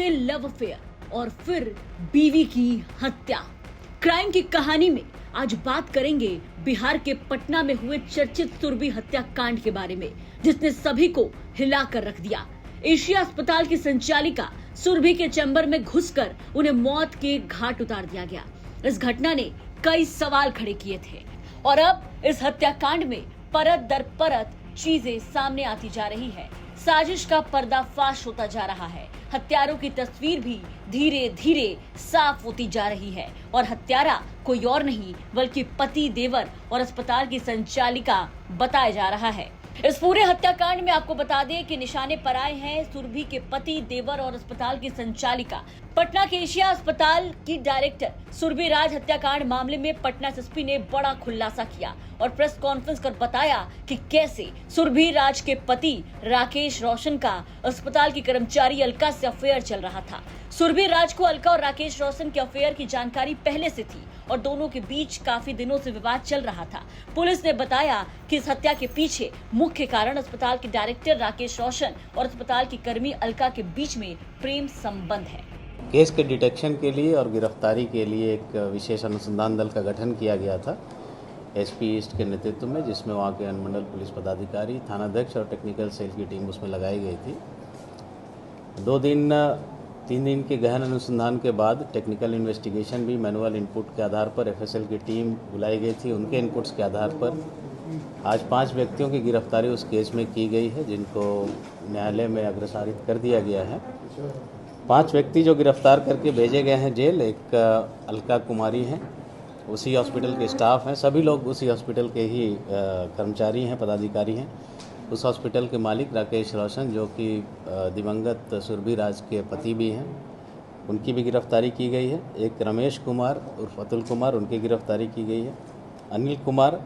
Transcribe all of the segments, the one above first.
से love affair और फिर बीवी की हत्या। क्राइम की कहानी में आज बात करेंगे बिहार के पटना में हुए चर्चित सुरभि हत्याकांड के बारे में, जिसने सभी को हिलाकर रख दिया। एशिया अस्पताल की संचालिका सुरभि के चैम्बर में घुसकर उन्हें मौत के घाट उतार दिया गया। इस घटना ने कई सवाल खड़े किए थे और अब इस हत्याकांड में परत दर परत चीजें सामने आती जा रही है। साजिश का पर्दाफाश होता जा रहा है। हत्यारों की तस्वीर भी धीरे धीरे साफ होती जा रही है और हत्यारा कोई और नहीं बल्कि पति, देवर और अस्पताल की संचालिका बताया जा रहा है। इस पूरे हत्याकांड में आपको बता दें कि निशाने पर आए हैं सुरभि के पति, देवर और अस्पताल की संचालिका। पटना के एशिया अस्पताल की डायरेक्टर सुरभि राज हत्याकांड मामले में पटना एसएसपी ने बड़ा खुलासा किया और प्रेस कॉन्फ्रेंस कर बताया कि कैसे सुरभि राज के पति राकेश रोशन का अस्पताल की कर्मचारी अलका से अफेयर चल रहा था। सुरभि राज को अलका और राकेश रोशन के अफेयर की जानकारी पहले से थी और दोनों के बीच काफी दिनों से विवाद चल रहा था। पुलिस ने बताया कि इस हत्या के पीछे मुख्य कारण अस्पताल के डायरेक्टर राकेश रोशन और अस्पताल की कर्मी अलका के बीच में प्रेम संबंध है। केस के डिटेक्शन के लिए और गिरफ्तारी के लिए एक विशेष अनुसंधान दल का गठन किया गया था एसपी ईस्ट के नेतृत्व में, जिसमें वहाँ के अनुमंडल पुलिस पदाधिकारी, थानाध्यक्ष और टेक्निकल सेल की टीम उसमें लगाई गई थी। 3 दिन के गहन अनुसंधान के बाद टेक्निकल इन्वेस्टिगेशन भी मैनुअल इनपुट के आधार पर एफएसएल की टीम बुलाई गई थी। उनके इनपुट्स के आधार पर आज 5 व्यक्तियों की गिरफ्तारी उस केस में की गई है, जिनको न्यायालय में अग्रसारित कर दिया गया है। 5 व्यक्ति जो गिरफ्तार करके भेजे गए हैं जेल, एक अलका कुमारी हैं, उसी हॉस्पिटल के स्टाफ हैं, सभी लोग उसी हॉस्पिटल के ही कर्मचारी हैं, पदाधिकारी हैं। उस हॉस्पिटल के मालिक राकेश रोशन, जो कि दिवंगत सुरभि राज के पति भी हैं, उनकी भी गिरफ्तारी की गई है। एक रमेश कुमार उर्फ अतुल कुमार, उनकी गिरफ्तारी की गई है। अनिल कुमार,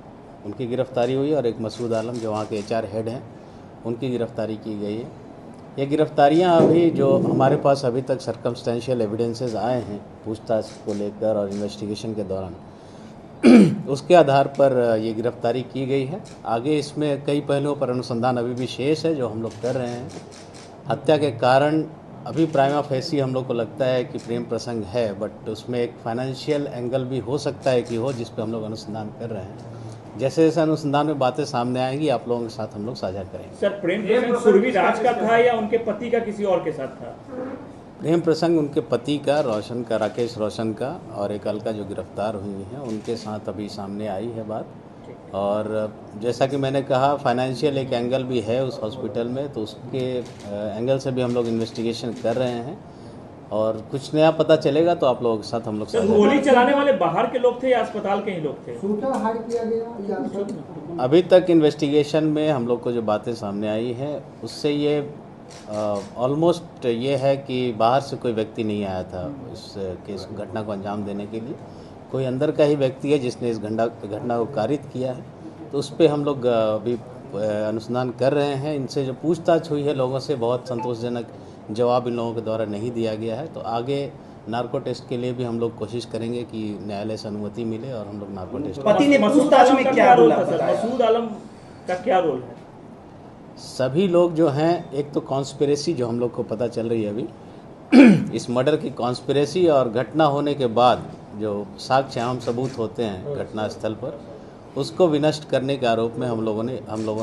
उनकी गिरफ्तारी हुई और एक मसूद आलम जो वहाँ के एचआर हेड हैं, उनकी गिरफ्तारी की गई है। ये गिरफ्तारियां अभी जो हमारे पास अभी तक सर्कमस्टेंशियल एविडेंसेस आए हैं पूछताछ को लेकर और इन्वेस्टिगेशन के दौरान, उसके आधार पर ये गिरफ्तारी की गई है। आगे इसमें कई पहलुओं पर अनुसंधान अभी भी शेष है जो हम लोग कर रहे हैं। हत्या के कारण अभी प्राइमा फेसी हम लोग को लगता है कि प्रेम प्रसंग है, बट उसमें एक फाइनेंशियल एंगल भी हो सकता है कि हो, जिस पर हम लोग अनुसंधान कर रहे हैं। जैसे जैसे अनुसंधान में बातें सामने आएंगी आप लोगों के साथ हम लोग साझा करेंगे। सर, प्रेम प्रसंग सुरभि राज का था या उनके पति का किसी और के साथ था? प्रेम प्रसंग उनके पति का, रोशन का, राकेश रोशन का, और एक अलका जो गिरफ्तार हुई है उनके साथ अभी सामने आई है बात। और जैसा कि मैंने कहा, फाइनेंशियल एक एंगल भी है उस हॉस्पिटल में, तो उसके एंगल से भी हम लोग इन्वेस्टिगेशन कर रहे हैं और कुछ नया पता चलेगा तो आप लोगों के साथ हम लोग सर, गोली चलाने वाले बाहर के लोग थे या अस्पताल के ही लोग थे? शूटर हायर किया गया? अभी तक इन्वेस्टिगेशन में हम लोग को जो बातें सामने आई है उससे ये ऑलमोस्ट ये है कि बाहर से कोई व्यक्ति नहीं आया था इस केस घटना को अंजाम देने के लिए। कोई अंदर का ही व्यक्ति है जिसने इस घटना को कारित किया है, तो उस पर हम लोग अभी अनुसंधान कर रहे हैं। इनसे जो पूछताछ हुई है लोगों से, बहुत संतोषजनक जवाब इन लोगों के द्वारा नहीं दिया गया है। तो आगे नार्को टेस्ट के लिए भी हम लोग कोशिश करेंगे कि न्यायालय से अनुमति मिले और हम लोग नार्को टेस्ट। पति ने पूछताछ में क्या रोल था सर? मसूद आलम का क्या रोल है? सभी लोग जो हैं, एक तो कॉन्स्पिरेसी जो हम लोग को पता चल रही है अभी इस मर्डर की कॉन्स्पिरेसी, और घटना होने के बाद जो साक्ष्य एवं सबूत होते हैं घटना स्थल पर, उसको विनष्ट करने के आरोप में हम लोगों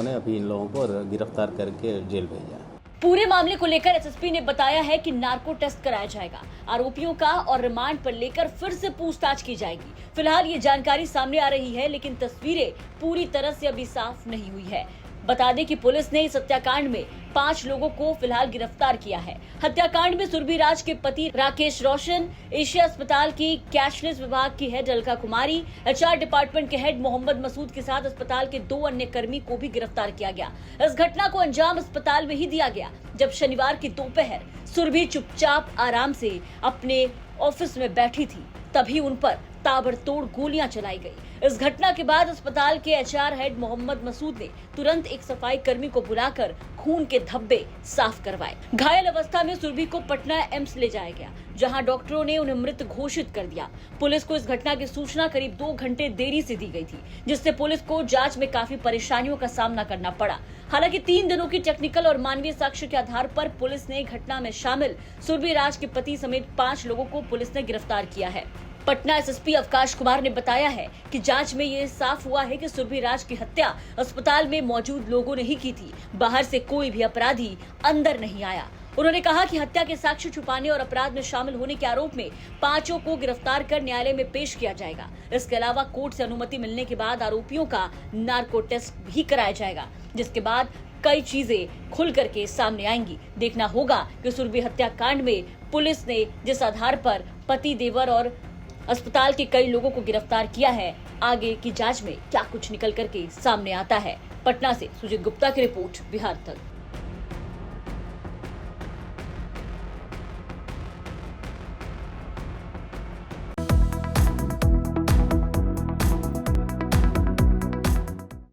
ने अभी इन लोगों को गिरफ्तार करके जेल भेजा है। पूरे मामले को लेकर एसएसपी ने बताया है कि नार्को टेस्ट कराया जाएगा, आरोपियों का और रिमांड पर लेकर फिर से पूछताछ की जाएगी। फिलहाल ये जानकारी सामने आ रही है, लेकिन तस्वीरें पूरी तरह से अभी साफ नहीं हुई है। बता दें कि पुलिस ने इस हत्याकांड में 5 लोगों को फिलहाल गिरफ्तार किया है। हत्याकांड में सुरभि राज के पति राकेश रोशन, एशिया अस्पताल की कैशलेस विभाग की हेड अलका कुमारी, एचआर डिपार्टमेंट के हेड मोहम्मद मसूद के साथ अस्पताल के 2 अन्य कर्मी को भी गिरफ्तार किया गया। इस घटना को अंजाम अस्पताल में ही दिया गया, जब शनिवार की दोपहर सुरभि चुपचाप आराम से अपने ऑफिस में बैठी थी। तभी उन पर ताबड़तोड़ गोलियां चलाई गई। इस घटना के बाद अस्पताल के एचआर हेड मोहम्मद मसूद ने तुरंत एक सफाई कर्मी को बुलाकर खून के धब्बे साफ करवाए। घायल अवस्था में सुरभि को पटना एम्स ले जाया गया, जहां डॉक्टरों ने उन्हें मृत घोषित कर दिया। पुलिस को इस घटना की सूचना करीब 2 घंटे देरी से दी गई थी, जिससे पुलिस को जांच में काफी परेशानियों का सामना करना पड़ा। हालांकि 3 दिनों की टेक्निकल और मानवीय साक्ष्य के आधार पर पुलिस ने घटना में शामिल सुरभि राज के पति समेत 5 लोगों को पुलिस ने गिरफ्तार किया है। पटना एसएसपी अवकाश कुमार ने बताया है कि जांच में ये साफ हुआ है कि सुरभि राज की हत्या अस्पताल में मौजूद लोगों ने ही की थी। बाहर से कोई भी अपराधी अंदर नहीं आया। उन्होंने कहा कि हत्या के साक्ष्य छुपाने और अपराध में शामिल होने के आरोप में 5 को गिरफ्तार कर न्यायालय में पेश किया जाएगा। इसके अलावा कोर्ट से अनुमति मिलने के बाद आरोपियों का नार्को टेस्ट भी कराया जाएगा, जिसके बाद कई चीजें खुल करके सामने आएंगी। देखना होगा कि सुरभि हत्याकांड में पुलिस ने जिस आधार पर पति, देवर और अस्पताल के कई लोगों को गिरफ्तार किया है, आगे की जांच में क्या कुछ निकल करके सामने आता है। पटना से सुजीत गुप्ता की रिपोर्ट, बिहार तक।